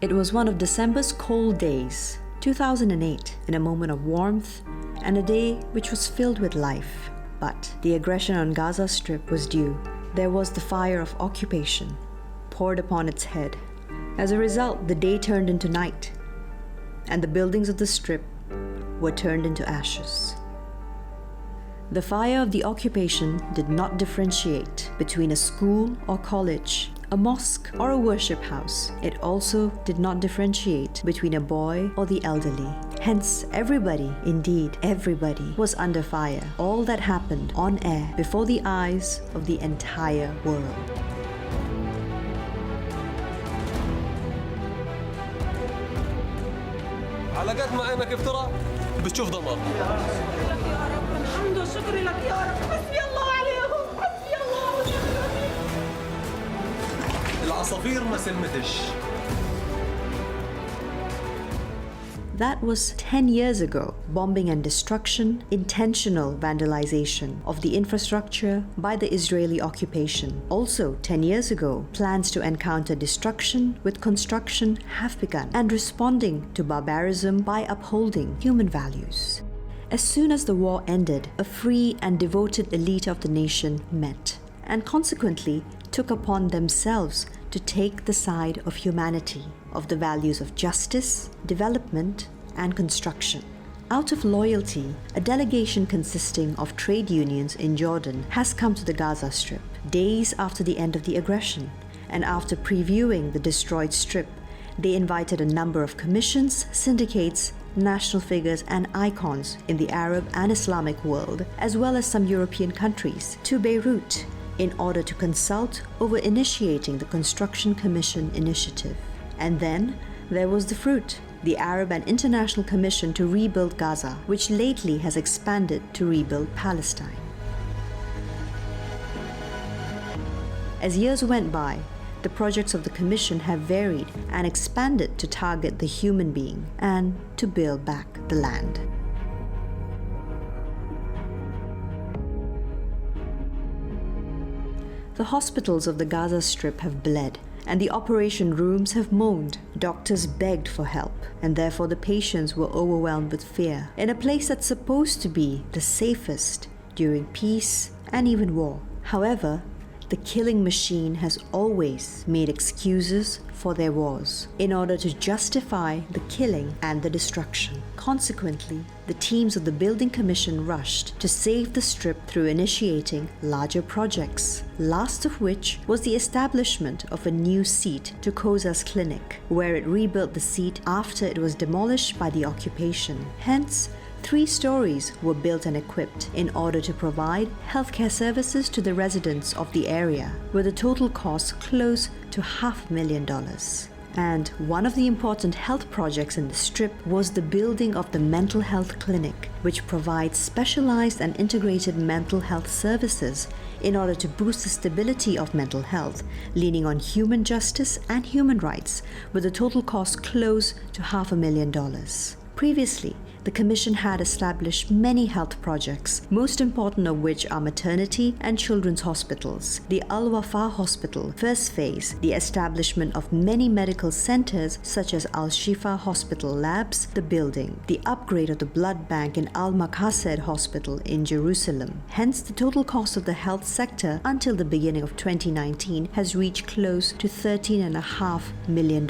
It was one of December's cold days, 2008, in a moment of warmth and a day which was filled with life. But the aggression on Gaza Strip was due. There was the fire of occupation poured upon its head. As a result, the day turned into night, and the buildings of the Strip were turned into ashes. The fire of the occupation did not differentiate between a school or college, a mosque or a worship house. It also did not differentiate between a boy or the elderly. Hence, everybody, indeed everybody, was under fire. All that happened on air before the eyes of the entire world. على قد ما عينك افترى بتشوف دمار. يا رب الحمد والشكر لك يا رب. حسبي الله عليهم، حسبي الله ونعم الوكيل. العصافير ما سلمتش. That was 10 years ago. Bombing and destruction, intentional vandalization of the infrastructure by the Israeli occupation. Also, 10 years ago, plans to encounter destruction with construction have begun, and responding to barbarism by upholding human values. As soon as the war ended, a free and devoted elite of the nation met, and consequently took upon themselves to take the side of humanity, of the values of justice, development, and construction. Out of loyalty, a delegation consisting of trade unions in Jordan has come to the Gaza Strip, days after the end of the aggression, and after previewing the destroyed Strip, they invited a number of commissions, syndicates, national figures, and icons in the Arab and Islamic world, as well as some European countries, to Beirut in order to consult over initiating the Construction Commission initiative. And then there was the fruit, the Arab and International Commission to Rebuild Gaza, which lately has expanded to rebuild Palestine. As years went by, the projects of the Commission have varied and expanded to target the human being and to build back the land. The hospitals of the Gaza Strip have bled, and the operation rooms have moaned. Doctors begged for help, and therefore the patients were overwhelmed with fear, in a place that's supposed to be the safest during peace and even war. However, the killing machine has always made excuses for their wars in order to justify the killing and the destruction. Consequently, the teams of the Building Commission rushed to save the Strip through initiating larger projects, last of which was the establishment of a new seat to Koza's clinic, where it rebuilt the seat after it was demolished by the occupation. Hence, 3 stories were built and equipped in order to provide healthcare services to the residents of the area, with a total cost close to $500,000. And one of the important health projects in the Strip was the building of the mental health clinic, which provides specialized and integrated mental health services in order to boost the stability of mental health, leaning on human justice and human rights, with a total cost close to $500,000. Previously, the Commission had established many health projects, most important of which are maternity and children's hospitals, the Al Wafa Hospital, first phase, the establishment of many medical centers such as Al Shifa Hospital Labs, the building, the upgrade of the blood bank in Al Maqased Hospital in Jerusalem. Hence, the total cost of the health sector until the beginning of 2019 has reached close to $13.5 million.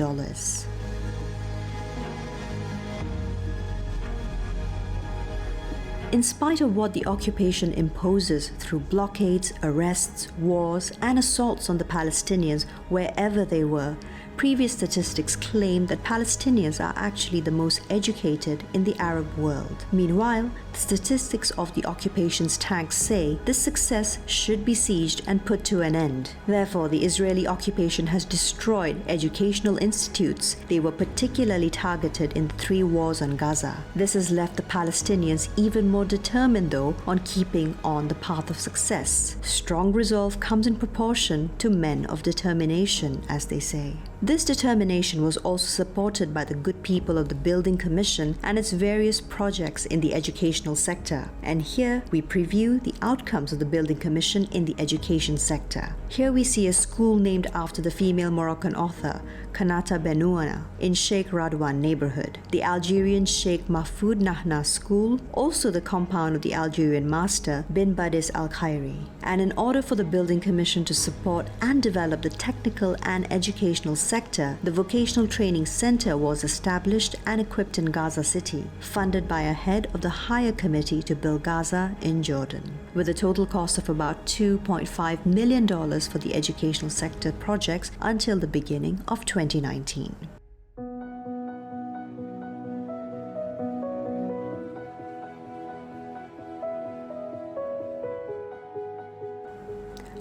In spite of what the occupation imposes through blockades, arrests, wars, and assaults on the Palestinians wherever they were, previous statistics claim that Palestinians are actually the most educated in the Arab world. Meanwhile, the statistics of the occupation's tanks say this success should be sieged and put to an end. Therefore, the Israeli occupation has destroyed educational institutes. They were particularly targeted in the 3 wars on Gaza. This has left the Palestinians even more determined, though, on keeping on the path of success. Strong resolve comes in proportion to men of determination, as they say. This determination was also supported by the good people of the Building Commission and its various projects in the educational educational sector. And here we preview the outcomes of the Building Commission in the education sector. Here we see a school named after the female Moroccan author Kanata Benouana in Sheikh Radwan neighborhood, the Algerian Sheikh Mahfoud Nahna School, also the compound of the Algerian master Bin Badis Al-Khairi. And in order for the Building Commission to support and develop the technical and educational sector, the Vocational Training Center was established and equipped in Gaza City, funded by a head of the Higher Committee to build Gaza in Jordan, with a total cost of about $2.5 million for the educational sector projects until the beginning of 2019.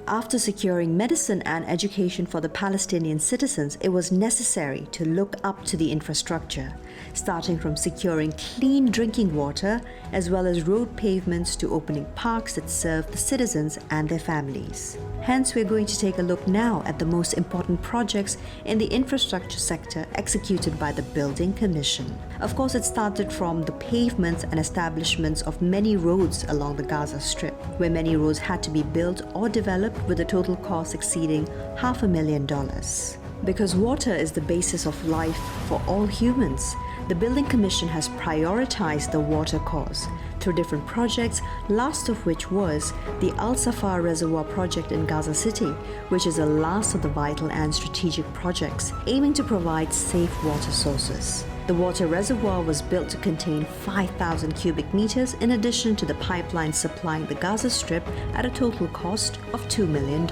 After securing medicine and education for the Palestinian citizens, it was necessary to look up to the infrastructure, starting from securing clean drinking water as well as road pavements to opening parks that serve the citizens and their families. Hence, we're going to take a look now at the most important projects in the infrastructure sector executed by the Building Commission. Of course, it started from the pavements and establishments of many roads along the Gaza Strip, where many roads had to be built or developed with a total cost exceeding $500,000. Because water is the basis of life for all humans, the Building Commission has prioritized the water cause through different projects, last of which was the Al Safar Reservoir project in Gaza City, which is the last of the vital and strategic projects aiming to provide safe water sources. The water reservoir was built to contain 5,000 cubic meters in addition to the pipeline supplying the Gaza Strip at a total cost of $2 million.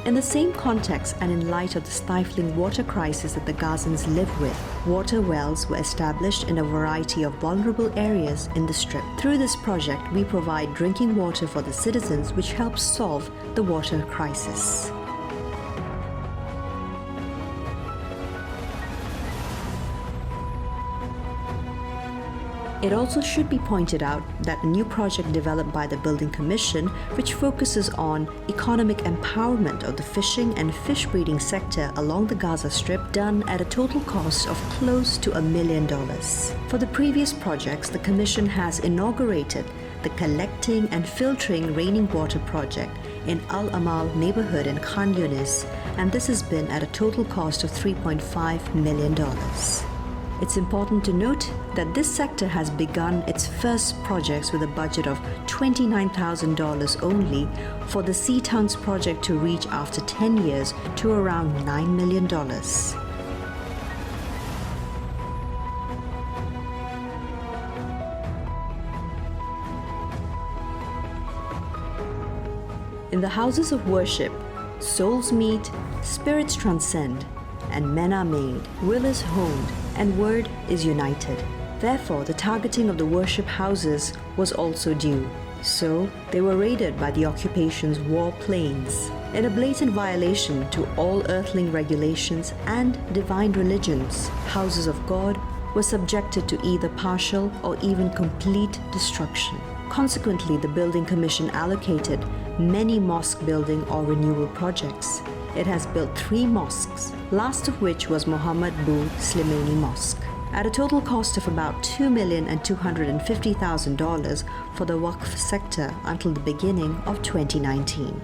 In the same context and in light of the stifling water crisis that the Gazans live with, water wells were established in a variety of vulnerable areas in the Strip. Through this project, we provide drinking water for the citizens, which helps solve the water crisis. It also should be pointed out that a new project developed by the Building Commission, which focuses on economic empowerment of the fishing and fish breeding sector along the Gaza Strip, done at a total cost of close to $1 million. For the previous projects, the Commission has inaugurated the collecting and filtering raining water project in Al Amal neighborhood in Khan Yunis, and this has been at a total cost of $3.5 million. It's important to note that this sector has begun its first projects with a budget of $29,000 only for the Sea Tongues project to reach after 10 years to around $9 million. In the houses of worship, souls meet, spirits transcend, and men are made, will is honed, and word is united. Therefore, the targeting of the worship houses was also due. So, they were raided by the occupation's war planes. In a blatant violation to all earthling regulations and divine religions, houses of God were subjected to either partial or even complete destruction. Consequently, the Building Commission allocated many mosque building or renewal projects. It has built 3 mosques, last of which was Mohammed Bu Slimani Mosque, at a total cost of about $2,250,000 for the Waqf sector until the beginning of 2019.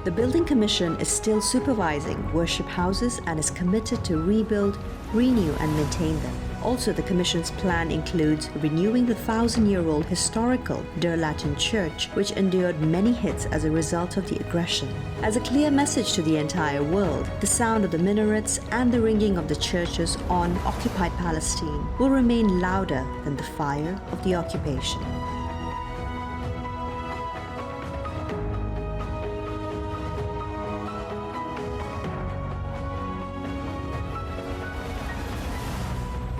The Building Commission is still supervising worship houses and is committed to rebuild, renew and maintain them. Also, the Commission's plan includes renewing the 1,000-year-old historical Der Latin Church, which endured many hits as a result of the aggression. As a clear message to the entire world, the sound of the minarets and the ringing of the churches on occupied Palestine will remain louder than the fire of the occupation.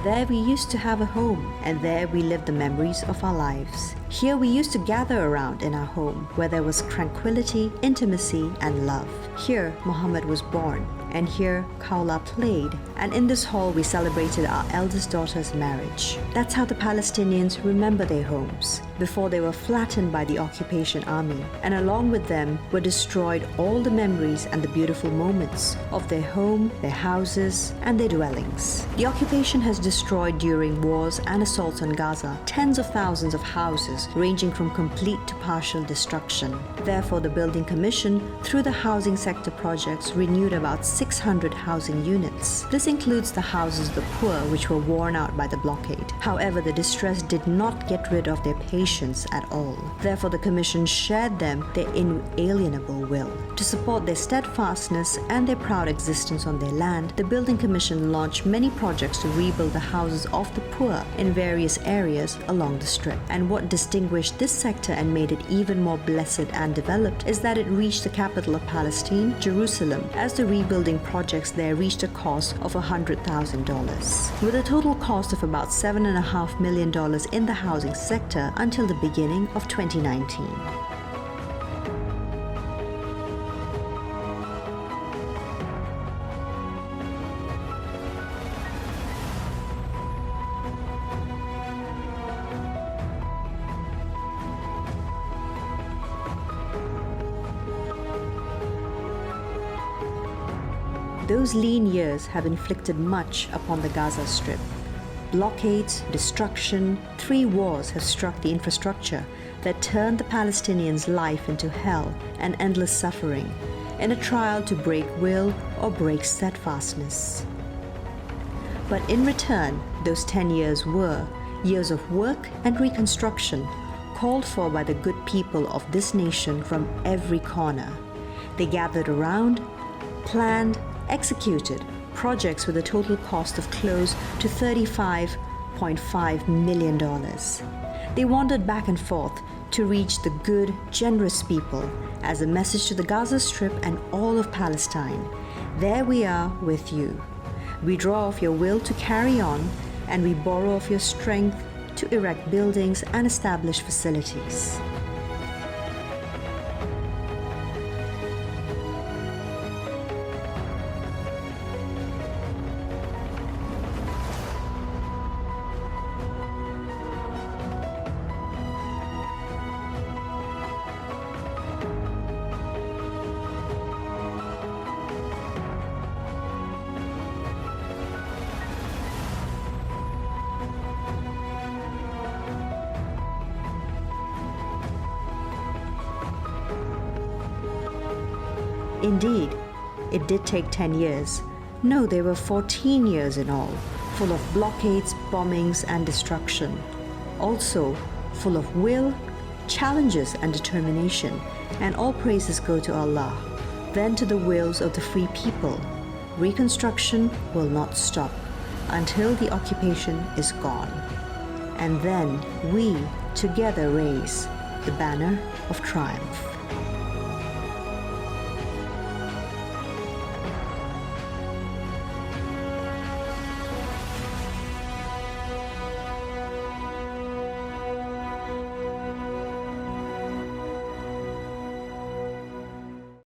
There we used to have a home, and there we lived the memories of our lives. Here we used to gather around in our home, where there was tranquility, intimacy, and love. Here Muhammad was born, and here Kaula played, and in this hall we celebrated our eldest daughter's marriage. That's how the Palestinians remember their homes, before they were flattened by the occupation army, and along with them were destroyed all the memories and the beautiful moments of their home, their houses, and their dwellings. The occupation has destroyed during wars and assaults on Gaza tens of thousands of houses, houses, ranging from complete to partial destruction. Therefore, the Building Commission, through the housing sector projects, renewed about 600 housing units. This includes the houses of the poor, which were worn out by the blockade. However, the distress did not get rid of their patience at all. Therefore, the Commission shared them their inalienable will. To support their steadfastness and their proud existence on their land, the Building Commission launched many projects to rebuild the houses of the poor in various areas along the Strip. And what distinguished this sector and made it even more blessed and developed is that it reached the capital of Palestine, Jerusalem, as the rebuilding projects there reached a cost of $100,000, with a total cost of about $7.5 million in the housing sector until the beginning of 2019. Those lean years have inflicted much upon the Gaza Strip. Blockades, destruction, 3 wars have struck the infrastructure that turned the Palestinians' life into hell and endless suffering, in a trial to break will or break steadfastness. But in return, those 10 years were years of work and reconstruction, called for by the good people of this nation from every corner. They gathered around, planned, executed projects with a total cost of close to $35.5 million. They wandered back and forth to reach the good, generous people as a message to the Gaza Strip and all of Palestine. There we are with you. We draw off your will to carry on, and we borrow of your strength to erect buildings and establish facilities. Indeed, it did take 10 years. No, there were 14 years in all, full of blockades, bombings, and destruction. Also, full of will, challenges, and determination. And all praises go to Allah. Then to the wills of the free people. Reconstruction will not stop until the occupation is gone. And then we together raise the banner of triumph.